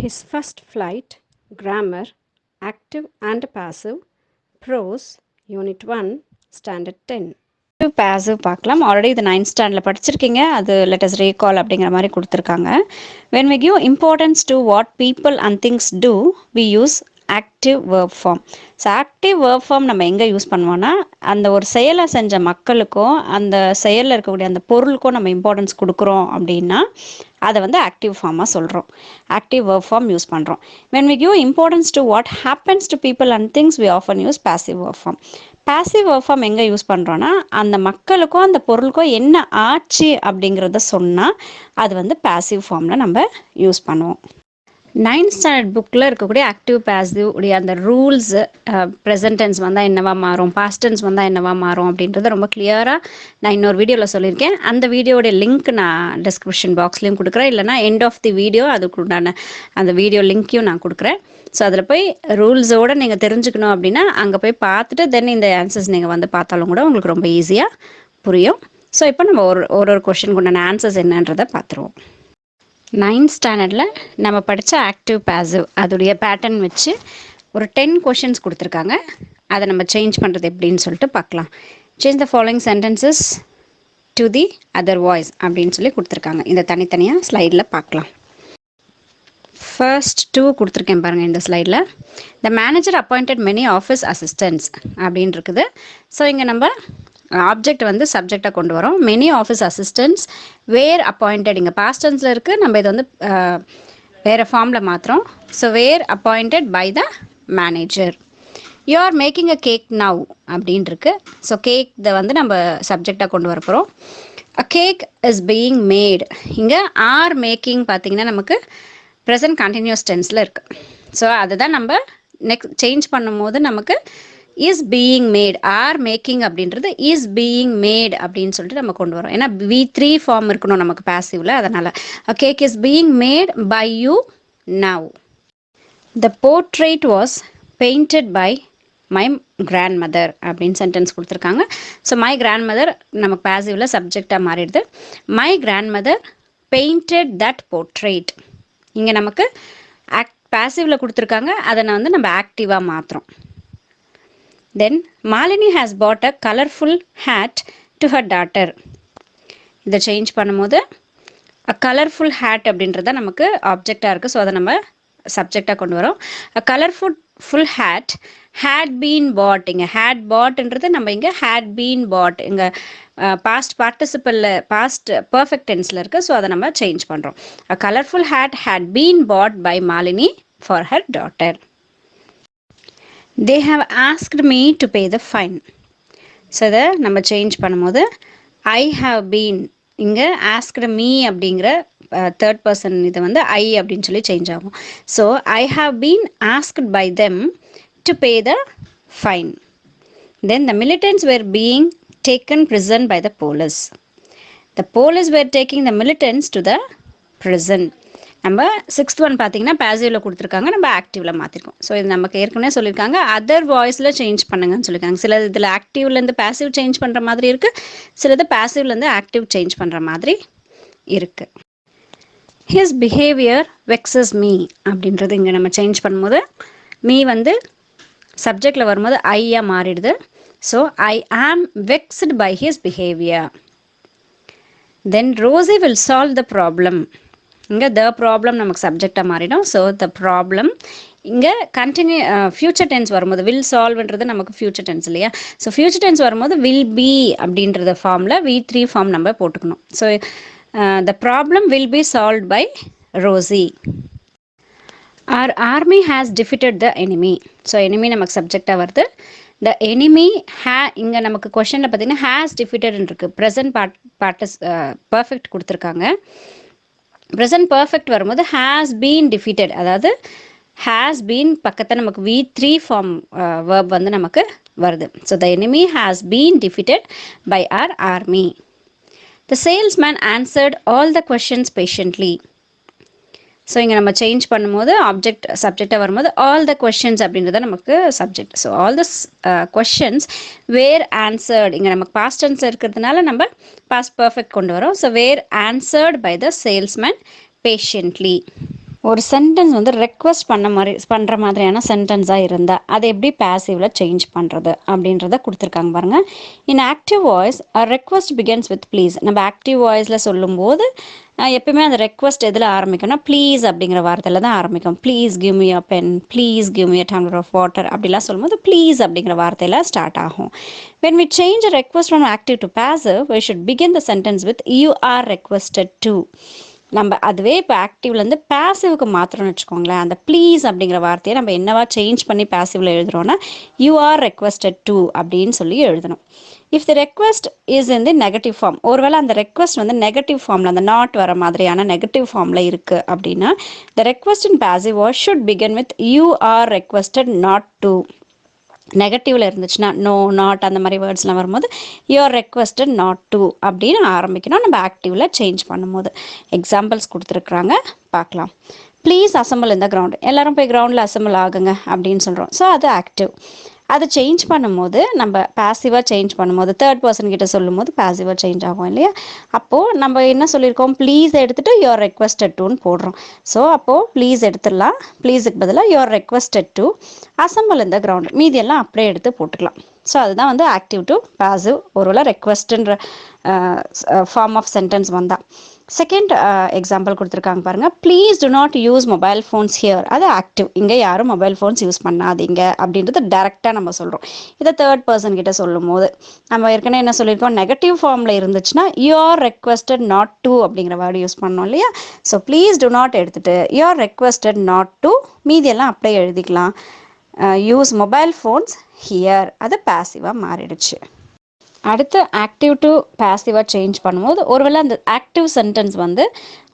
His first flight, grammar, active and passive, prose, Unit 1, Standard 10. Passive பார்க்கலாம். Already இது 9th ஸ்டாண்டர்டில் படிச்சிருக்கீங்க. அது லெட் அஸ் ரீகால் அப்படிங்கிற மாதிரி கொடுத்துருக்காங்க. when we give importance to what people and things do, we use active verb form. So active verb form நம்ம எங்கே யூஸ் பண்ணுவோன்னா, அந்த ஒரு செயலை செஞ்ச மக்களுக்கும் அந்த செயலில் இருக்கக்கூடிய அந்த பொருளுக்கும் நம்ம இம்பார்ட்டன்ஸ் கொடுக்குறோம் அப்படின்னா அதை வந்து ஆக்டிவ் ஃபார்மாக சொல்கிறோம். ஆக்டிவ் வேர்ப் ஃபார்ம் யூஸ் பண்ணுறோம். when we give importance to what happens to people and things, we often use passive verb form. Passive verb form எங்கே யூஸ் பண்ணுறோன்னா, அந்த மக்களுக்கும் அந்த பொருளுக்கும் என்ன ஆச்சு அப்படிங்கிறத சொன்னால் அது வந்து பாசிவ் ஃபார்மில் நம்ம யூஸ் பண்ணுவோம். 9th ஸ்டாண்டர்ட் புக்கில் இருக்கக்கூடிய ஆக்டிவ் பாசிவ் உடைய அந்த ரூல்ஸ், ப்ரெசன்ட் டென்ஸ் வந்தால் என்னவா மாறும், பாஸ்ட் டென்ஸ் வந்தால் என்னவா மாறும் அப்படின்றத ரொம்ப கிளியராக நான் இன்னொரு வீடியோவில் சொல்லியிருக்கேன். அந்த வீடியோடைய லிங்க் நான் டிஸ்கிரிப்ஷன் பாக்ஸ்லேயும் கொடுக்குறேன், இல்லைனா எண்ட் ஆஃப் தி வீடியோ அதுக்குண்டான அந்த வீடியோ லிங்க்கையும் நான் கொடுக்குறேன். ஸோ அதில் போய் ரூல்ஸோடு நீங்கள் தெரிஞ்சுக்கணும் அப்படின்னா அங்கே போய் பார்த்துட்டு தென் இந்த ஆன்சர்ஸ் நீங்கள் வந்து பார்த்தாலும் கூட உங்களுக்கு ரொம்ப ஈஸியாக புரியும். ஸோ இப்போ நம்ம ஒரு கொஷனுக்கு உண்டான ஆன்சர்ஸ் என்னன்றதை பார்த்துருவோம். 9th ஸ்டாண்டர்டில் நம்ம படித்த ஆக்டிவ் பாசிவ் அதோடைய பேட்டர்ன் வச்சு ஒரு 10 கொஷின்ஸ் கொடுத்துருக்காங்க. அதை நம்ம சேஞ்ச் பண்ணுறது எப்படின்னு சொல்லிட்டு பார்க்கலாம். Change the following sentences to the other voice அப்படின்னு சொல்லி கொடுத்துருக்காங்க. இந்த தனித்தனியாக ஸ்லைடில் பார்க்கலாம். ஃபர்ஸ்ட் 2 கொடுத்துருக்கேன் பாருங்கள் இந்த ஸ்லைடில். The manager appointed many office assistants அப்படின்னு இருக்குது. ஸோ இங்கே நம்ம ஆப்ஜெக்ட் வந்து சப்ஜெக்டாக கொண்டு வரோம். Many office assistants were appointed, இங்கே பாஸ்ட் டென்ஸில் இருக்குது, நம்ம இதை வந்து வேறு ஃபார்மில் மாற்றுறோம். So were appointed by the manager. You are making a cake now அப்படின்னு இருக்கு. ஸோ கேக் இதை வந்து நம்ம சப்ஜெக்டாக கொண்டு வர போகிறோம். அ கேக் இஸ் பீயிங் மேட். இங்கே ஆர் மேக்கிங் பார்த்தீங்கன்னா நமக்கு ப்ரெசன்ட் கண்டினியூஸ் டென்ஸில் இருக்குது. ஸோ அதுதான் நம்ம நெக்ஸ்ட் சேஞ்ச் பண்ணும்போது நமக்கு is being mat, are making அப்படின்றது இஸ் பீயிங் மேட் அப்படின்னு சொல்லிட்டு நம்ம கொண்டு வரோம். ஏன்னா V3 ஃபார்ம் இருக்கணும் நமக்கு பாசிவில். அதனால் a cake is being made by you now. The portrait was painted by my grandmother அப்படின்னு சென்டென்ஸ் கொடுத்துருக்காங்க. ஸோ மை கிராண்ட் மதர் நமக்கு பாசிவில் சப்ஜெக்டாக மாறிடுது. My grandmother painted that portrait. இங்கே நமக்கு பாசிவில் கொடுத்துருக்காங்க, அதை நான் வந்து நம்ம ஆக்டிவாக மாற்றுறோம். Then Malini has put a colourful hat to her daughter. இதை சேஞ்ச் பண்ணும்போது அ கலர்ஃபுல் ஹேட் அப்படின்றத நமக்கு ஆப்ஜெக்டாக இருக்குது. ஸோ அதை நம்ம சப்ஜெக்டாக கொண்டு வரோம். A colourful hat had been put. இங்கே ஹேட் பாட்ன்றது நம்ம இங்கே ஹேட் பீன் பாட் இங்கே பாஸ்ட் பார்ட்டிசிபலில் பாஸ்ட் பர்ஃபெக்ட் டென்ஸில் இருக்குது. ஸோ அதை நம்ம சேஞ்ச் பண்ணுறோம். A colourful hat had been put by Malini for her daughter. They have asked me to pay the fine. So இதை நம்ம சேஞ்ச் பண்ணும்போது ஐ ஹாவ் பீன், இங்கே ஆஸ்க்டு மீ அப்படிங்கிற தேர்ட் பர்சன் இது வந்து ஐ அப்படின்னு சொல்லி சேஞ்ச் ஆகும். So I have been asked by them to pay the fine. Then the militants were being taken prison by the police. The police were taking the militants to the prison. நம்ம 6th one பார்த்தீங்கன்னா பாசிவில் கொடுத்துருக்காங்க, நம்ம ஆக்டிவில் மாற்றிருக்கோம். So இது நமக்கு ஏற்கனவே சொல்லியிருக்காங்க other வாய்ஸில் change பண்ணுங்கன்னு சொல்லியிருக்காங்க. சில இதில் ஆக்டிவ்லேருந்து பாசிவ் சேஞ்ச் பண்ணுற மாதிரி இருக்குது, சிலது பாசிவ்லேருந்து ஆக்டிவ் சேஞ்ச் பண்ணுற மாதிரி இருக்குது. ஹிஸ் பிஹேவியர் வெக்ஸஸ் மீ அப்படின்றது இங்கே நம்ம சேஞ்ச் பண்ணும்போது மீ வந்து சப்ஜெக்டில் வரும்போது ஐயாக மாறிடுது. So I am vexed by his behaviour. Then Rosie will solve the problem. இங்கே த ப்ராப்ளம் நமக்கு சப்ஜெக்டாக மாறிடும். ஸோ த ப்ராப்ளம் இங்கே கண்டினியூ ஃபியூச்சர் டென்ஸ் வரும்போது வில் சால்வ்ன்றது நமக்கு ஃபியூச்சர் டென்ஸ் இல்லையா. ஸோ ஃபியூச்சர் டென்ஸ் வரும்போது வில் பி அப்படின்றத ஃபார்மில் V3 ஃபார்ம் நம்ம போட்டுக்கணும். So the problem will be solved by Rosie. Our army has defeated the enemy. So enemy நமக்கு சப்ஜெக்டாக வருது. த எனிமி இங்கே நமக்கு கொஷனில் பார்த்தீங்கன்னா ஹேஸ் டிஃபிட்டட்னு இருக்குது. ப்ரெசன்ட் பார்ட்டிஸ் பர்ஃபெக்ட் கொடுத்துருக்காங்க. ப்ரெசன்ட் பர்ஃபெக்ட் வரும்போது ஹேஸ் பீன் டிஃபீட்டட், அதாவது ஹேஸ் பீன் பக்கத்தில் நமக்கு V3 ஃபார்ம் வேர்ப் வந்து நமக்கு வருது. So the enemy has been defeated by our army. The salesman answered all the questions patiently. So இங்கே நம்ம சேஞ்ச் பண்ணும்போது ஆப்ஜெக்ட் சப்ஜெக்டாக வரும்போது ஆல் த கொஷின்ஸ் அப்படின்றத நமக்கு subject. So all the questions were answered, இங்கே நமக்கு பாஸ்ட் டென்ஸ் இருக்கிறதுனால நம்ம பாஸ்ட் பர்ஃபெக்ட் கொண்டு வரோம். So were answered by the salesman patiently. ஒரு சென்டென்ஸ் வந்து ரெக்வஸ்ட் பண்ணுற மாதிரியான சென்டென்ஸாக இருந்தால் அதை எப்படி பேசிவில் சேஞ்ச் பண்ணுறது அப்படின்றத கொடுத்துருக்காங்க பாருங்கள். இன் active voice request begins with please. நம்ம ஆக்டிவ் வாய்ஸில் சொல்லும்போது எப்பயுமே அந்த ரெக்வஸ்ட் எதில் ஆரம்பிக்கணும்னா ப்ளீஸ் அப்படிங்கிற வார்த்தையில் தான் ஆரம்பிக்கும். Please give me a pen, please give me a tumbler of water அப்படிலாம் சொல்லும்போது ப்ளீஸ் அப்படிங்கிற வார்த்தையில் ஸ்டார்ட் ஆகும். when we change a request from active to passive, we should begin the sentence with you are requested to. நம்ம அதுவே இப்போ ஆக்டிவ்லேருந்து பேசிவ்க்கு மாத்திரம்னு வச்சுக்கோங்களேன். அந்த ப்ளீஸ் அப்படிங்கிற வார்த்தையை நம்ம என்னவா சேஞ்ச் பண்ணி பேசிவில் எழுதுகிறோன்னா யூ ஆர் ரெக்வஸ்டட் டு அப்படின்னு சொல்லி எழுதணும். If the request is in the negative form, ஒருவேளை அந்த ரெக்வஸ்ட் வந்து நெகட்டிவ் ஃபார்மில் அந்த நாட் வர மாதிரியான நெகட்டிவ் ஃபார்மில் இருக்குது அப்படின்னா the request in passive voice should begin with you are requested not to. நெகட்டிவில் இருந்துச்சுன்னா நோ, நாட் அந்த மாதிரி வேர்ட்ஸ்லாம் வரும்போது யூஆர் ரெக்வஸ்டட் நாட் டு அப்படின்னு ஆரம்பிக்கணும் நம்ம ஆக்டிவில் சேஞ்ச் பண்ணும்போது. எக்ஸாம்பிள்ஸ் கொடுத்துருக்குறாங்க, பார்க்கலாம். ப்ளீஸ் அசம்பிள் இந்த கிரவுண்ட், எல்லோரும் போய் கிரவுண்டில் அசம்பிள் ஆகுங்க அப்படின்னு சொல்கிறோம். ஸோ அது ஆக்டிவ். அதை சேஞ்ச் பண்ணும்போது நம்ம பாசிவாக சேஞ்ச் பண்ணும்போது தேர்ட் பர்சன் கிட்ட சொல்லும் போது பாசிவாக சேஞ்ச் ஆகும் இல்லையா. அப்போது நம்ம என்ன சொல்லியிருக்கோம், ப்ளீஸ் எடுத்துகிட்டு யூஆர் ரெக்வஸ்டட் டுன்னு போடுறோம். ஸோ அப்போது ப்ளீஸ் எடுத்துடலாம், ப்ளீஸுக்கு பதிலாக யூஆர் ரெக்வஸ்டட் டு அசம்பிள் இந்த கிரவுண்ட், மீதியெல்லாம் அப்படியே எடுத்து போட்டுக்கலாம். ஸோ அதுதான் வந்து ஆக்டிவ் டு பாசிவ் ஒருவேளை ரெக்வஸ்ட்டுன்ற ஃபார்ம் ஆஃப் சென்டென்ஸ் வந்தால். செகண்ட் எக்ஸாம்பிள் கொடுத்துருக்காங்க பாருங்கள். Please to not use mobile phones here, அது ஆக்டிவ். இங்கே யாரும் மொபைல் ஃபோன்ஸ் யூஸ் பண்ணாதீங்க அப்படின்றது டேரெக்டாக நம்ம சொல்கிறோம். இதை தேர்ட் பர்சன் கிட்ட சொல்லும் போது நம்ம ஏற்கனவே என்ன சொல்லியிருக்கோம், நெகட்டிவ் ஃபார்மில் இருந்துச்சுன்னா you are requested not to அப்படிங்கிற வேர்டு யூஸ் பண்ணோம் இல்லையா. ஸோ ப்ளீஸ் டு நாட் எடுத்துகிட்டு you are requested not to, மீதியெல்லாம் அப்படியே எழுதிக்கலாம். யூஸ் மொபைல் ஃபோன்ஸ் ஹியர், அது பாசிவாக மாறிடுச்சு. அடுத்து ஆக்டிவ் டு பாசிவாக சேஞ்ச் பண்ணும்போது ஒருவேளை அந்த ஆக்டிவ் சென்டென்ஸ் வந்து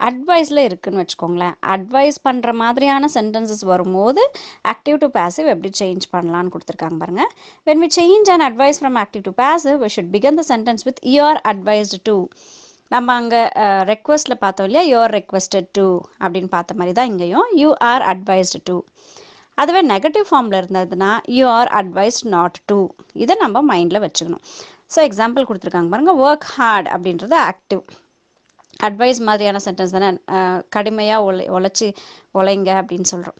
அட்வைஸில் இருக்குதுன்னு வச்சுக்கோங்களேன். அட்வைஸ் பண்ணுற மாதிரியான சென்டென்சஸ் வரும்போது ஆக்டிவ் டு பாசிவ் எப்படி சேஞ்ச் பண்ணலான்னு கொடுத்துருக்காங்க பாருங்கள். when we change an advice from active to passive, we should begin the sentence with you are advised to. நம்ம அங்கே ரெக்வஸ்ட்டில் பார்த்தோம் இல்லையா, you are requested to அப்படின்னு பார்த்த மாதிரி தான் இங்கேயும் you are advised to. அதுவே நெகட்டிவ் ஃபார்மில் இருந்ததுன்னா you are advised not to, இதை நம்ம மைண்டில் வச்சுக்கணும். ஸோ எக்ஸாம்பிள் கொடுத்துருக்காங்க பாருங்கள். ஒர்க் ஹார்ட் அப்படின்றது ஆக்டிவ். அட்வைஸ் மாதிரியான சென்டென்ஸ் தானே, கடுமையாக உழைங்க அப்படின்னு சொல்கிறோம்.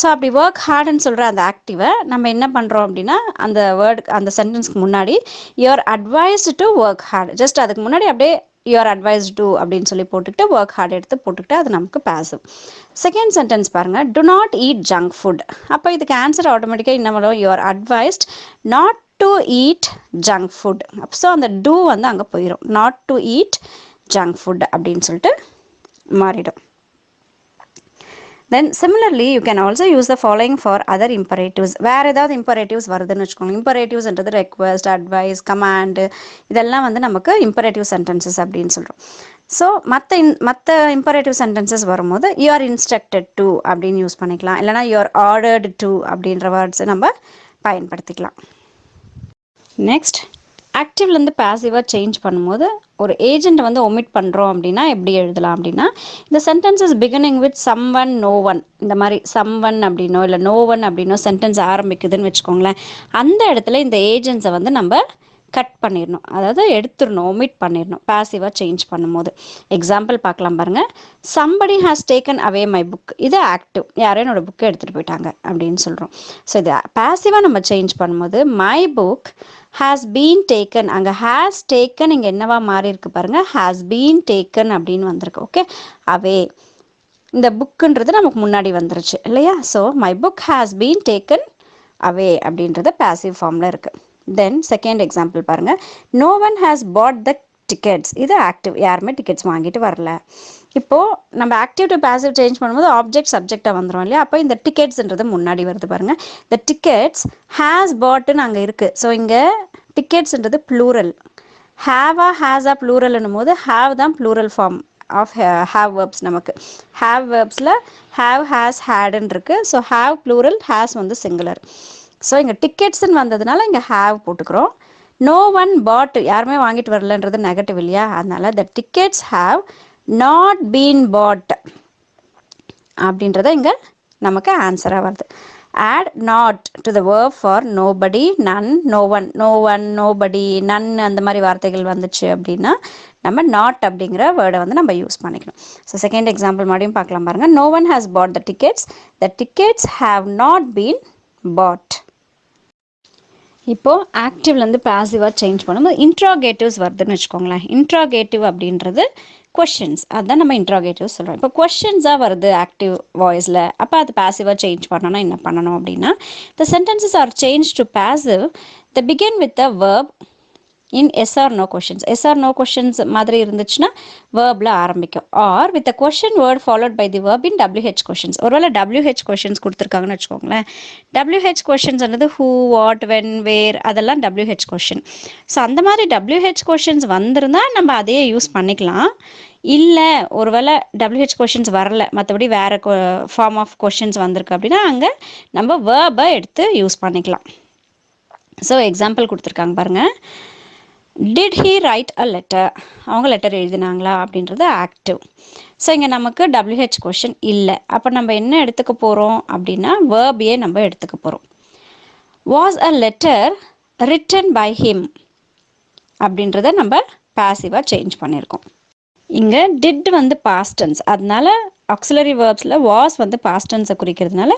ஸோ அப்படி ஒர்க் ஹார்டுன்னு சொல்கிற அந்த ஆக்டிவை நம்ம என்ன பண்ணுறோம் அப்படின்னா அந்த வேர்டு அந்த சென்டென்ஸ்க்கு முன்னாடி you are advised to work hard, just அதுக்கு முன்னாடி அப்படியே யூ ஆர் அட்வைஸ்டு டு அப்படின்னு சொல்லி போட்டுக்கிட்டு ஒர்க் ஹார்ட் எடுத்து போட்டுக்கிட்டு அது நமக்கு பாசிவ். செகண்ட் சென்டென்ஸ் பாருங்கள். To not eat junk food. அப்போ இதுக்கு ஆன்சர் ஆட்டோமேட்டிக்காக என்ன வரும், you are advised not to eat junk food. So அந்த டூ வந்து அங்கே போயிடும், not to eat junk food அப்படின்னு சொல்லிட்டு மாறிடும். Then similarly you can also use the following for other imperatives. வேறு ஏதாவது imperatives வருதுன்னு வச்சுக்கோங்க. imperatives-ன்றது request, advice, command, இதெல்லாம் வந்து நமக்கு imperative sentences அப்படின்னு சொல்கிறோம். ஸோ மற்ற imperative sentences வரும்போது you are instructed to அப்படின்னு யூஸ் பண்ணிக்கலாம், இல்லைனா you are ordered to அப்படின்ற வேர்ட்ஸை நம்ம பயன்படுத்திக்கலாம். நெக்ஸ்ட் ஆக்டிவ்லேருந்து பாசிவாக சேஞ்ச் பண்ணும்போது ஒரு ஏஜென்ட் வந்து ஒமிட் பண்ணுறோம் அப்படின்னா எப்படி எழுதலாம் அப்படின்னா, இந்த sentences beginning with someone no one, இந்த மாதிரி சம் ஒன் அப்படின்னோ இல்லை நோ ஒன் அப்படின்னோ சென்டென்ஸ் ஆரம்பிக்குதுன்னு வச்சுக்கோங்களேன். அந்த இடத்துல இந்த ஏஜென்ட்ஸை வந்து நம்ம கட் பண்ணிடணும், அதாவது எடுத்துடணும், ஒமிட் பண்ணிடணும் பாசிவாக சேஞ்ச் பண்ணும்போது. எக்ஸாம்பிள் பார்க்கலாம் பாருங்கள். Somebody has taken away my book, இது ஆக்டிவ், யாரும் என்னோட புக்கை எடுத்துகிட்டு போயிட்டாங்க அப்படின்னு சொல்கிறோம். ஸோ இது பாசிவாக நம்ம சேஞ்ச் பண்ணும்போது my book has been taken, அங்கே ஹேஸ் டேக்கன் இங்கே என்னவா மாறி இருக்கு பாருங்கள், ஹேஸ் பீன் டேக்கன் அப்படின்னு வந்திருக்கு. ஓகே, அவே இந்த புக்குன்றது நமக்கு முன்னாடி வந்துருச்சு இல்லையா. So my book has been taken away அப்படின்றது பாசிவ் ஃபார்மில் இருக்குது. தென் செகண்ட் எக்ஸாம்பிள் பாருங்கள். No one has pot the tickets, இது ஆக்டிவ், யாருமே டிக்கெட்ஸ் வாங்கிட்டு வரல. இப்போது நம்ம ஆக்டிவ் டு பாசிவ் சேஞ்ச் பண்ணும்போது ஆப்ஜெக்ட் சப்ஜெக்டாக வந்துடும் இல்லையா. அப்போ இந்த டிக்கெட்ஸ்ன்றது முன்னாடி வருது பாருங்கள். த டிக்கெட்ஸ் ஹேஸ் பாட்டுன்னு அங்கே இருக்குது. ஸோ இங்கே டிக்கெட்ஸ்ன்றது ப்ளூரல், ஹேவா ஹேஸா ப்ளூரல்னும் போது ஹேவ் தான் plural form of have verbs. நமக்கு ஹேவ் வேர்ப்ஸில் ஹேவ் ஹேஸ் ஹேடுன்னு இருக்குது. ஸோ ஹேவ் ப்ளூரல், ஹேஸ் வந்து சிங்குலர். ஸோ இங்கே டிக்கெட்ஸ்ன்னு வந்ததுனால இங்கே ஹேவ் போட்டுக்கிறோம். நோ ஒன் பாட், யாருமே வாங்கிட்டு வரலன்றது நெகட்டிவ் இல்லையா, அதனால the tickets have not been paid அப்படின்றத இங்கே நமக்கு ஆன்சராக வருது. add not to the verb for nobody, none, no one, nobody, none அந்த மாதிரி வார்த்தைகள் வந்துச்சு அப்படின்னா நம்ம நாட் அப்படிங்கிற வேர்டை வந்து நம்ம யூஸ் பண்ணிக்கணும். ஸோ செகண்ட் எக்ஸாம்பிள் மறுபடியும் பார்க்கலாம் பாருங்க. No one has pot the tickets, the tickets have not been paid. இப்போது ஆக்டிவ்லேருந்து பாசிவாக சேஞ்ச் பண்ணும்போது இன்ட்ராகேட்டிவ்ஸ் வருதுன்னு வச்சுக்கோங்களேன். இன்ட்ராகேட்டிவ் அப்படின்றது கொஷின்ஸ், அதுதான் நம்ம இன்ட்ராகேட்டிவ் சொல்கிறோம். இப்போ கொஷின்ஸாக வருது ஆக்டிவ் வாய்ஸில், அப்போ அது பாசிவாக சேஞ்ச் பண்ணணும்னா என்ன பண்ணணும் அப்படின்னா, the sentences are change to passive, the begin with the verb in yes or no questions. Yes or no questions மாதிரி இருந்துச்சுன்னா வேர்பில் ஆரம்பிக்கும். Or with question word followed by the verb in WH questions. ஒருவேளை WH questions கொடுத்துருக்காங்கன்னு வச்சுக்கோங்களேன். WH கொஷின்ஸ்ன்றது who, what, when, where, அதெல்லாம் WH question. So அந்த மாதிரி WH கொஷின்ஸ் வந்திருந்தால் நம்ம அதையே யூஸ் பண்ணிக்கலாம். இல்லை ஒருவேளை WH கொஷின்ஸ் வரல, மற்றபடி வேறு ஃபார்ம் ஆஃப் கொஷின்ஸ் வந்திருக்கு அப்படின்னா அங்கே நம்ம வேர்பை எடுத்து யூஸ் பண்ணிக்கலாம். ஸோ எக்ஸாம்பிள் கொடுத்துருக்காங்க பாருங்கள். Did he right a letter, அவங்க லெட்டர் எழுதினாங்களா அப்படின்றது ஆக்டிவ். ஸோ இங்கே நமக்கு WH கொஷின் இல்லை, அப்போ நம்ம என்ன எடுத்துக்க போகிறோம் அப்படின்னா வேர்பையே நம்ம எடுத்துக்க போகிறோம். Was a letter written by him அப்படின்றத நம்ம பாசிவாக சேஞ்ச் பண்ணியிருக்கோம். இங்கே டிட் வந்து பாஸ்ட் டென்ஸ், அதனால ஆக்சிலரி வேர்ப்ஸில் வாஸ் வந்து பாஸ்ட் டென்ஸை குறிக்கிறதுனால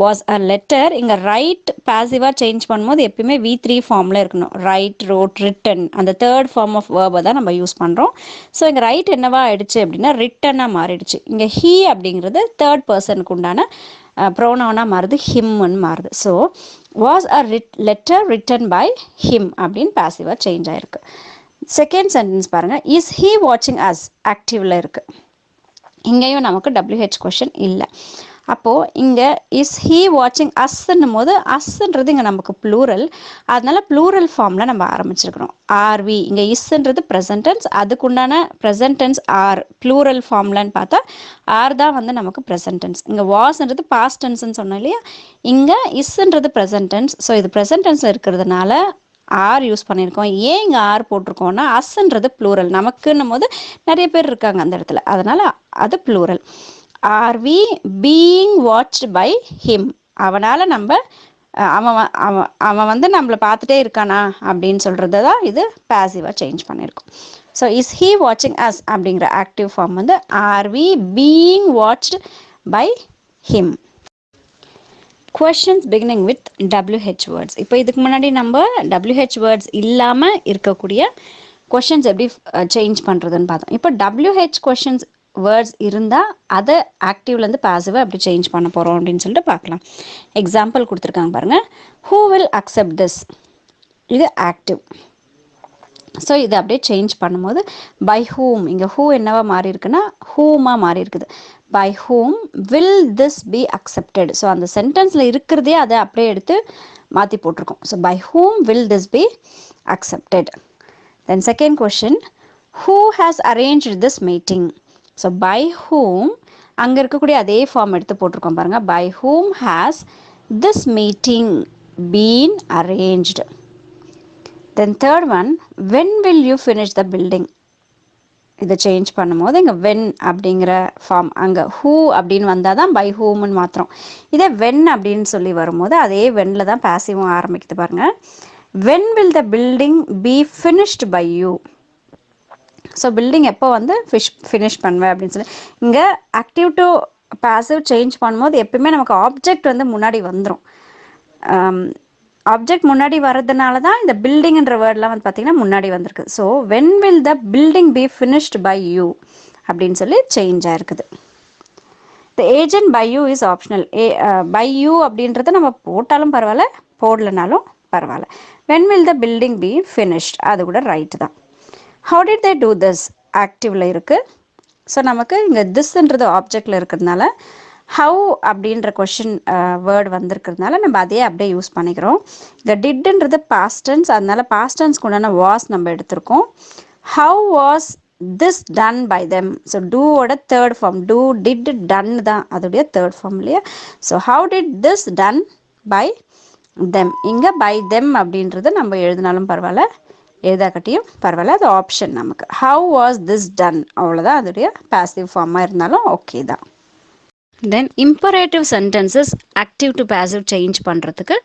வாஸ் அ லெட்டர். இங்கே ரைட் பாசிவாக சேஞ்ச் பண்ணும்போது எப்பயுமே V3 ஃபார்மில் இருக்கணும். ரைட், ரோட், ரிட்டன், அந்த தேர்ட் ஃபார்ம் ஆஃப் வேர்பை தான் நம்ம யூஸ் பண்ணுறோம். ஸோ இங்கே ரைட் என்னவா ஆயிடுச்சு அப்படின்னா ரிட்டனாக மாறிடுச்சு. இங்கே ஹீ அப்படிங்கிறது தேர்ட் பர்சனுக்கு உண்டான ப்ரோனவுனாக மாறுது, ஹிம்னு மாறுது. So was a letter written by him அப்படின்னு பாசிவாக சேஞ்ச் ஆயிருக்கு. செகண்ட் சென்டென்ஸ் பாருங்கள். இஸ் ஹீ வாட்சிங் அஸ் ஆக்டிவில் இருக்குது. இங்கேயும் நமக்கு WH கொஷின் இல்லை. அப்போது இங்கே இஸ் ஹீ வாட்சிங் அஸ்ன்னும் போது அஸ்ன்றது இங்கே நமக்கு ப்ளூரல், அதனால ப்ளூரல் ஃபார்மில் நம்ம ஆரம்பிச்சிருக்கிறோம். ஆர்வி, இங்கே இஸ்ன்றது ப்ரெசன்ட் டென்ஸ், அதுக்குண்டான ப்ரெசன்ட் டென்ஸ் ஆர். ப்ளூரல் ஃபார்ம்லன்னு பார்த்தா ஆர் தான் வந்து நமக்கு ப்ரெசன்ட் டென்ஸ். இங்கே வாஸ்ன்றது பாஸ்ட் டென்ஸ்ன்னு சொன்னோம் இல்லையா, இங்கே இஸ்ன்றது ப்ரெசன்ட் டென்ஸ். ஸோ இது ப்ரெசன்ட் டென்ஸில் இருக்கிறதுனால ஆர் யூஸ் பண்ணியிருக்கோம். ஏன் இங்கே ஆர் போட்டிருக்கோம்னா அஸ்ன்றது ப்ளூரல், நமக்குன்னும் போது நிறைய பேர் இருக்காங்க அந்த இடத்துல, அதனால் அது plural. Are we being watched by him, அவனால் நம்ம அவன் வந்து நம்மளை பார்த்துட்டே இருக்கானா அப்படின்னு சொல்கிறது தான் இது பாசிவாக சேஞ்ச் பண்ணியிருக்கோம். ஸோ இஸ் ஹீ வாட்சிங் அஸ் அப்படிங்கிற ஆக்டிவ் ஃபார்ம் வந்து are we being watched by him. questions beginning with WH words. இப்போ இதுக்கு முன்னாடி நம்ம WH words இல்லாமல் இருக்கக்கூடிய questions எப்படி சேஞ்ச் பண்ணுறதுன்னு பார்த்தோம். இப்போ WH questions வேர்ட்ஸ் இருந்தால் அதை ஆக்டிவ்லேருந்து பாசிவாக எப்படி சேஞ்ச் பண்ண போகிறோம் அப்படின்னு சொல்லிட்டு பார்க்கலாம். எக்ஸாம்பிள் கொடுத்துருக்காங்க பாருங்கள். ஹூ வில் அக்செப்ட் திஸ், இது ஆக்டிவ். ஸோ இதை அப்படியே சேஞ்ச் பண்ணும்போது பை ஹூம், இங்கே ஹூ என்னவா மாறி இருக்குன்னா ஹூமாக மாறி இருக்குது. By whom will this be accepted. So அந்த சென்டென்ஸில் இருக்கிறதே அதை அப்படியே எடுத்து மாற்றி போட்டிருக்கோம். So by whom will this be accepted. Then second question, who has arranged this meeting. So by whom அங்கே இருக்கக்கூடிய அதே ஃபார்ம் எடுத்து போட்டிருக்கோம் பாருங்கள். By whom has this meeting been arranged. Then third one, when will you finish the building. இதை change பண்ணும்போது இங்கே when அப்படிங்கிற ஃபார்ம், அங்கே ஹூ அப்படின்னு வந்தால் தான் பை ஹூம்னு மாத்திரம். இதே வென் அப்படின்னு சொல்லி வரும்போது அதே வென்னில் தான் பாசிவும் ஆரம்பிக்குது பாருங்கள். When will the building be finished by you. So building எப்போ வந்து ஃபினிஷ் பண்ணுவேன் அப்படின்னு சொல்லி இங்கே ஆக்டிவ் டு பாசிவ் சேஞ்ச் பண்ணும்போது எப்பயுமே நமக்கு ஆப்ஜெக்ட் வந்து முன்னாடி வந்துடும். ஆப்ஜெக்ட் முன்னாடி வர்றதுனால தான் இந்த பில்டிங்ன்ற வேர்ட்லாம் வந்து பார்த்திங்கன்னா முன்னாடி வந்திருக்கு. So when will the building be finished by you அப்படின்னு சொல்லி சேஞ்ச் ஆகிருக்குது. The agent by you is optional. By you அப்படின்றத நம்ம போட்டாலும் பரவாயில்ல, போடலனாலும் பரவாயில்ல. When will the building be finished, அது கூட ரைட்டு தான். How did they do this ஆக்டிவில் இருக்குது. ஸோ நமக்கு இங்கே திஸ்ன்றது ஆப்ஜெக்டில் இருக்கிறதுனால ஹவு அப்படின்ற கொஷின் வேர்டு வந்திருக்கிறதுனால நம்ம அதையே அப்படியே யூஸ் பண்ணிக்கிறோம். இந்த டிட்ன்றது பாஸ்ட் டென்ஸ், அதனால பாஸ்ட் டென்ஸ்க்கு உண்டான வாஸ் நம்ம எடுத்திருக்கோம். How was this done by them. So டூவோட third form, do did done தான் அதோடைய தேர்ட் ஃபார்ம் இல்லையா. So how did this done by them. இங்கே பை தெம் அப்படின்றது நம்ம எழுதினாலும் பரவாயில்ல, எழுதாக்கட்டியும் பரவாயில்ல, அது ஆப்ஷன் நமக்கு. ஹவு வாஸ் திஸ் டன், அவ்வளோதான். அதோடைய பாசிவ் ஃபார்மாக இருந்தாலும் ஓகே தான். Then imperative sentences active to passive change பண்ணுறதுக்கு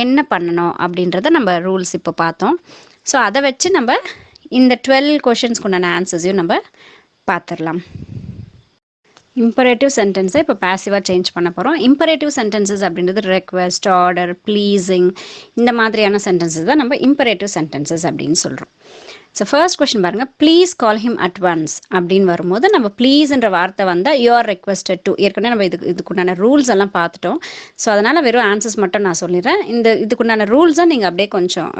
என்ன பண்ணணும் அப்படின்றத நம்ம ரூல்ஸ் இப்போ பார்த்தோம். ஸோ அதை வச்சு நம்ம இந்த 12 கொஷின்ஸ்க்கு உண்டான ஆன்சர்ஸையும் நம்ம பார்த்துடலாம். இம்பரேட்டிவ் சென்டென்ஸை இப்போ பேசிவாக சேஞ்ச் பண்ண போகிறோம். இம்பரேட்டிவ் சென்டென்சஸ் அப்படின்றது ரெக்வெஸ்ட், ஆர்டர், ப்ளீஸிங் இந்த மாதிரியான சென்டென்சஸ் தான் நம்ம இம்பரேட்டிவ் சென்டென்சஸ் அப்படின்னு சொல்கிறோம். ஸோ ஃபர்ஸ்ட் கொஸ்டின் பாருங்கள், please call him at once அப்படின்னு வரும்போது நம்ம ப்ளீஸ்ன்ற வார்த்தை வந்தால் யூ ஆர் ரெக்வெஸ்டட் டு, ஏற்கனவே நம்ம இதுக்குண்டான ரூல்ஸ் எல்லாம் பார்த்துட்டோம். ஸோ அதனால் வெறும் ஆன்சர்ஸ் மட்டும் நான் சொல்லிடுறேன். இதுக்குண்டான ரூல்ஸை நீங்கள் அப்படியே கொஞ்சம்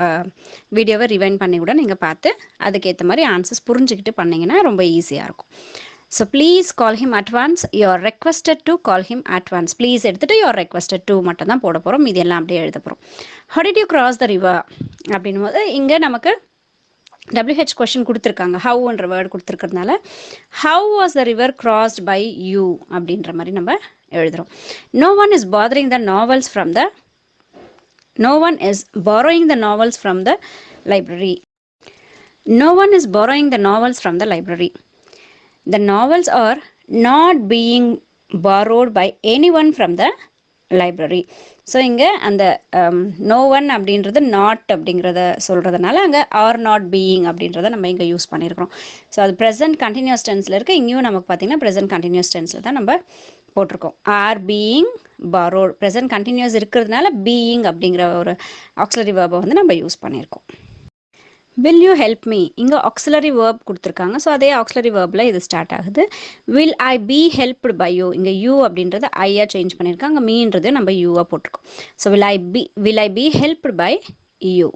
வீடியோவை ரிவைண்ட் பண்ணி கூட நீங்கள் பார்த்து அதுக்கேற்ற மாதிரி ஆன்சர்ஸ் புரிஞ்சுக்கிட்டு பண்ணிங்கன்னா ரொம்ப ஈஸியாக இருக்கும். So please call him at once, you are requested to call him at once. Please எடுத்துகிட்டு யூ ஆர் ரெக்வெஸ்டட் டு மட்டும் தான் போட போகிறோம், இது எல்லாம் அப்படியே எழுத போகிறோம். How did you cross the river அப்படின்னும் போது இங்கே நமக்கு WH கொஷின் கொடுத்துருக்காங்க, ஹவுன்ற வேர்டு கொடுத்துருக்கிறதுனால how was the river crossed by you அப்படின்ற மாதிரி நம்ம எழுதுகிறோம். No one is bothering the novels from the, no one is borrowing the novels from the library. No one is borrowing the novels from the library. The novels are not being borrowed by anyone from the library. So இங்கே அந்த no one அப்படின்றது not அப்படிங்கிறத சொல்கிறதுனால அங்கே R not being அப்படின்றத நம்ம இங்கே use பண்ணியிருக்கிறோம். ஸோ அது ப்ரெசன்ட் கண்டினியூஸ் டென்ஸில் இருக்குது. இங்கேயும் நமக்கு பார்த்திங்கன்னா ப்ரெசன்ட் கண்டினியூஸ் டென்ஸில் தான் நம்ம போட்டிருக்கோம். Are being borrowed, present continuous இருக்கிறதுனால பீயிங் அப்படிங்கிற ஒரு ஆக்சிலரி வேர்பை வந்து நம்ம யூஸ் பண்ணியிருக்கோம். வில் யூ ஹெல்ப் மீ, இங்கே ஆக்சிலரி வேர்ப் கொடுத்துருக்காங்க. ஸோ அதே ஆக்சிலரி வேர்பில் இது ஸ்டார்ட் ஆகுது. Will I be helped by you, இங்கே யூ அப்படின்றத ஐயா சேஞ்ச் பண்ணியிருக்காங்க, மீன்றது நம்ம யூவாக போட்டிருக்கோம். So will I be helped by you.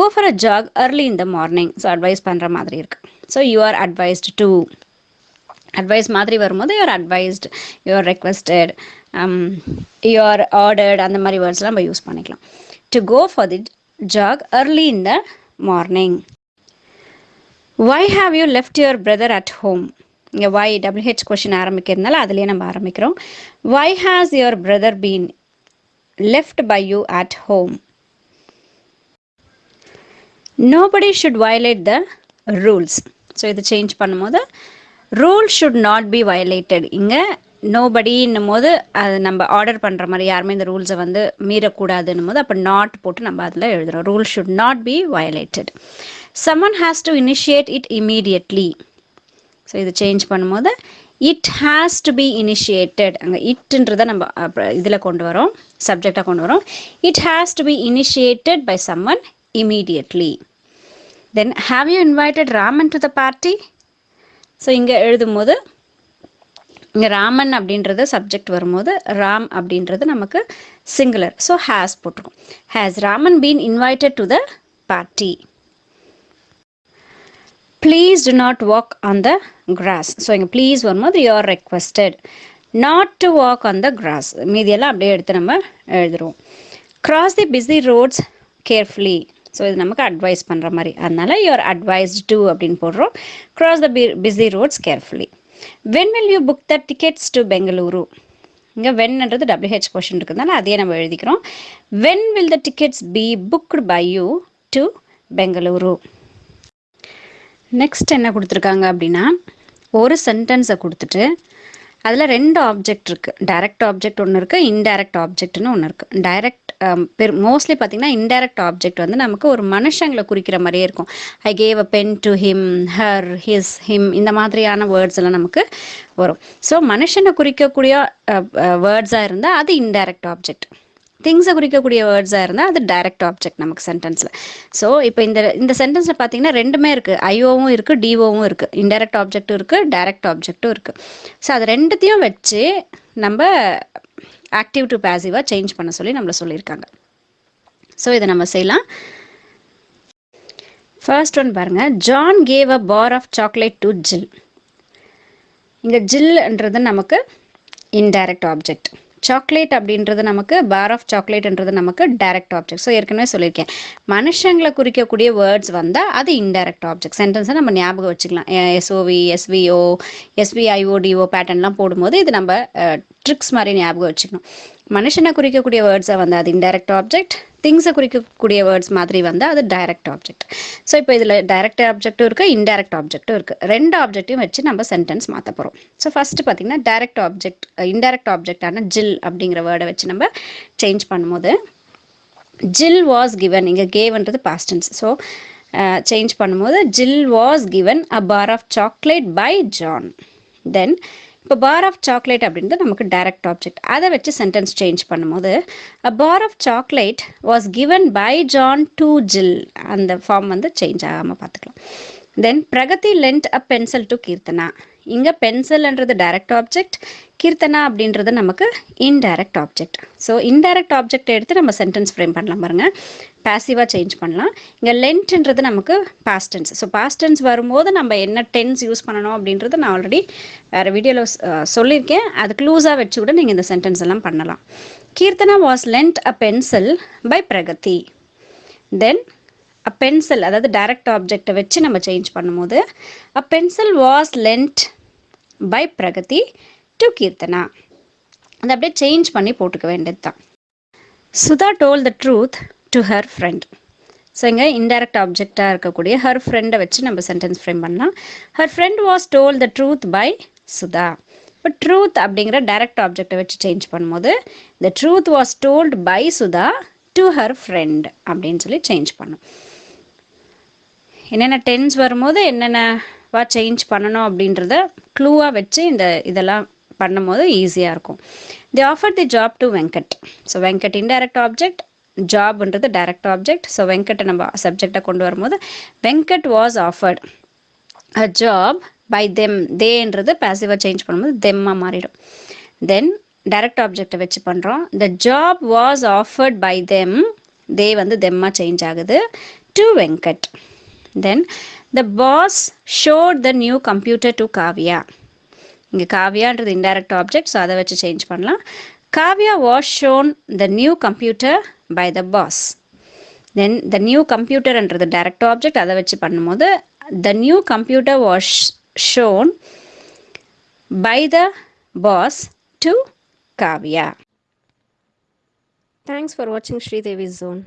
Go for a jog early in the morning. So advice பண்ணுற மாதிரி இருக்குது. So you are advised to, advice மாதிரி வரும்போது you are advised, you are requested, you are ordered, அந்த மாதிரி வேர்ட்ஸ்லாம் நம்ம use பண்ணிக்கலாம். To go for the jog early in the morning. Why have you left your brother at home? இங்கே why WH question ஆரம்பிக்கிறதுனால அதுலேயே நம்ம ஆரம்பிக்கிறோம். Why has your brother been left by you at home? Nobody should violate the rules. So இது change பண்ணும்போது rule should not be violated. இங்கே நோபடின்னும் போது அது நம்ம ஆர்டர் பண்ணுற மாதிரி யாருமே இந்த ரூல்ஸை வந்து மீறக்கூடாதுன்னும் போது அப்போ நாட் போட்டு நம்ம அதில் எழுதுகிறோம். Rule should not be violated. someone has to initiate it immediately. So இது சேஞ்ச் பண்ணும்போது it has to be initiated, அங்கே இட்டுன்றதை நம்ம இதில் கொண்டு வரோம், சப்ஜெக்டாக கொண்டு வரோம். It has to be initiated by someone immediately. Then have you invited Raman to the party? So இங்கே எழுதும்போது இங்கே ராமன் அப்படின்றது சப்ஜெக்ட் வரும்போது ராம் அப்படின்றது நமக்கு சிங்குலர். ஸோ ஹேஸ் போட்டிருக்கோம். Has Raman been invited to the party. Please to not walk on the cross. So இங்கே please வரும்போது you are requested not to walk on the cross. மீதியெல்லாம் அப்படியே எடுத்து நம்ம எழுதுருவோம். கிராஸ் தி பிஸி ரோட்ஸ் கேர்ஃபுல்லி. ஸோ இது நமக்கு advice பண்ணுற மாதிரி, அதனால யூ ஆர் அட்வைஸ்டு டு அப்படின்னு போடுறோம். Cross the busy roads carefully. When will you book the tickets to Bengaluru. இங்கே வென்ன்றது WH கொஷின் இருக்குதுனால அதையே நம்ம எழுதிக்கிறோம். When will the tickets be booked by you to Bengaluru. Next என்ன கொடுத்துருக்காங்க அப்படின்னா ஒரு சென்டென்ஸை கொடுத்துட்டு அதில் 2 ஆப்ஜெக்ட் இருக்குது. டைரக்ட் ஆப்ஜெக்ட் ஒன்று இருக்குது, இன்டைரக்ட் ஆப்ஜெக்ட்னு ஒன்று இருக்குது. டைரக்ட் மோஸ்ட்லி பார்த்திங்கன்னா இன்டைரக்ட் ஆப்ஜெக்ட் வந்து நமக்கு ஒரு மனுஷங்களை குறிக்கிற மாதிரியே இருக்கும். I gave a pen to him, her, his, him, இந்த மாதிரியான வேர்ட்ஸ் எல்லாம் நமக்கு வரும். ஸோ மனுஷனை குறிக்கக்கூடிய வேர்ட்ஸாக இருந்தால் அது இன்டைரக்ட் ஆப்ஜெக்ட். திங்ஸை குறிக்கக்கூடிய வேர்ட்ஸாக இருந்தால் அது டைரக்ட் ஆப்ஜெக்ட் நமக்கு சென்டென்ஸில். ஸோ இப்போ இந்த சென்டென்ஸில் பார்த்தீங்கன்னா 2மே இருக்குது, ஐஓவும் இருக்குது, டிஓவும் இருக்குது. இன்டைரக்ட் ஆப்ஜெக்டும் இருக்குது, டைரக்ட் ஆப்ஜெக்டும் இருக்குது. ஸோ அது 2த்தையும் வச்சு நம்ம ஆக்டிவ் டு பேசிவாக சேஞ்ச் பண்ண சொல்லி நம்மளை சொல்லியிருக்காங்க. ஸோ இதை நம்ம செய்யலாம். ஃபர்ஸ்ட் ஒன் பாருங்கள், John gave a bar of chocolate to Jill. இங்கே ஜில்ன்றது நமக்கு இன்டைரக்ட் ஆப்ஜெக்ட். சாக்லேட் அப்படின்றது நமக்கு, பார் ஆஃப் சாக்லேட்ன்றது நமக்கு டைரக்ட் ஆப்ஜெக்ட். ஸோ ஏற்கனவே சொல்லியிருக்கேன், மனுஷங்களை குறிக்கக்கூடிய வேர்ட்ஸ் வந்தால் அது இன்டைரக்ட் ஆப்ஜெக்ட். சென்டென்ஸை நம்ம ஞாபகம் வச்சுக்கலாம். SOV, SVO, SVIO, DO பேட்டர்ன்லாம் போடும்போது இது நம்ம ட்ரிக்ஸ் மாதிரி ஞாபகம் வச்சுக்கணும். மனுஷனை குறிக்கக்கூடிய வேர்ட்ஸை வந்து அது இன்டைரக்ட் ஆப்ஜெக்ட், திங்ஸை குறிக்கக்கூடிய வேர்ட்ஸ் மாதிரி வந்து அது டைரக்ட் ஆப்ஜெக்ட். ஸோ இப்போ இதில் டைரக்ட் ஆப்ஜெக்டும் இருக்குது, இன்டைரக்ட் ஆப்ஜெக்டும் இருக்குது. ரெண்டு ஆப்ஜெக்டையும் வச்சு நம்ம சென்டென்ஸ் மாற்ற போகிறோம். ஸோ ஃபஸ்ட்டு பார்த்தீங்கன்னா டைரக்ட் ஆப்ஜெக்ட், இன்டைரக்ட் ஆப்ஜெக்டான ஜில் அப்படிங்கிற வேர்டை வச்சு நம்ம சேஞ்ச் பண்ணும்போது ஜில் வாஸ் கிவன், இங்கே கேவ்ன்றது பாஸ்ட் டென்ஸ். ஸோ சேஞ்ச் பண்ணும்போது Jill was given a bar of chocolate by John. Then இப்போ பார் ஆஃப் சாக்லேட் அப்படின்றது நமக்கு டைரக்ட் ஆப்ஜெக்ட். அதை வச்சு சென்டென்ஸ் சேஞ்ச் பண்ணும்போது a bar of chocolate was given by John to Jill, அந்த form வந்து change ஆகாமல் பார்த்துக்கலாம். Then Pragathi lent a pencil to Keerthana, இங்கே பென்சில்ன்றது டைரக்ட் ஆப்ஜெக்ட், கீர்த்தனா அப்படின்றது நமக்கு indirect object. So indirect object எடுத்து நம்ம சென்டென்ஸ் ஃப்ரேம் பண்ணலாம் பாருங்க, பாசிவாக சேஞ்ச் பண்ணலாம். இங்கே லென்ட்ன்றது நமக்கு past tense. So past tense வரும்போது நம்ம என்ன டென்ஸ் யூஸ் பண்ணணும் அப்படின்றது நான் ஆல்ரெடி வேறு வீடியோவில் சொல்லியிருக்கேன். அது க்ளூஸாக வச்சு கூட நீங்கள் இந்த சென்டென்ஸ் எல்லாம் பண்ணலாம். Keerthana was lent a pencil by Pragathi. Then a pencil, அதாவது டைரக்ட் ஆப்ஜெக்டை வச்சு நம்ம சேஞ்ச் பண்ணும்போது a pencil was lent by Pragathi to Keerthana, அதை அப்படியே சேஞ்ச் பண்ணி போட்டுக்க வேண்டியது தான். Sudha told the truth to her friend. So இங்கே இன்டைரக்ட் ஆப்ஜெக்டாக இருக்கக்கூடிய ஹர் ஃப்ரெண்டை வச்சு நம்ம சென்டென்ஸ் ஃப்ரேம் பண்ணலாம். Her friend was told the truth by Sudha. இப்போ ட்ரூத் அப்படிங்கிற டைரக்ட் ஆப்ஜெக்டை வச்சு சேஞ்ச் பண்ணும்போது the truth was told by Sudha to her friend அப்படின்னு சொல்லி சேஞ்ச் பண்ணும். என்னென்ன டென்ஸ் வரும்போது என்னென்னவா சேஞ்ச் பண்ணணும் அப்படின்றத க்ளூவாக வச்சு இதெல்லாம் பண்ணும்போது ஈஸியாக இருக்கும். They offer the job to Venkat. So Venkat indirect object, ஜாப்ன்றது டைரக்ட் ஆப்ஜெக்ட். ஸோ வெங்கட்டை நம்ம சப்ஜெக்டை கொண்டு வரும்போது Venkat was offered a job by them, தேன்றது பாசிவாக சேஞ்ச் பண்ணும்போது தெம்மாக மாறிடும். தென் டைரக்ட் ஆப்ஜெக்டை வச்சு பண்ணுறோம். The job was offered by them, they வந்து தெம்மாக சேஞ்ச் ஆகுது, to Venkat. Then the boss showed the new computer to Kavya. இங்கே காவ்யான்றது இன்டைரக்ட் ஆப்ஜெக்ட், ஸோ அதை வச்சு சேஞ்ச் பண்ணலாம். Kavya was shown the new computer by the boss. Then the new கம்ப்யூட்டர்ன்றது direct object, அதை வச்சு பண்ணும்போது the new computer was shown by the boss to Kavya. Thanks for watching Sridevi's Zone.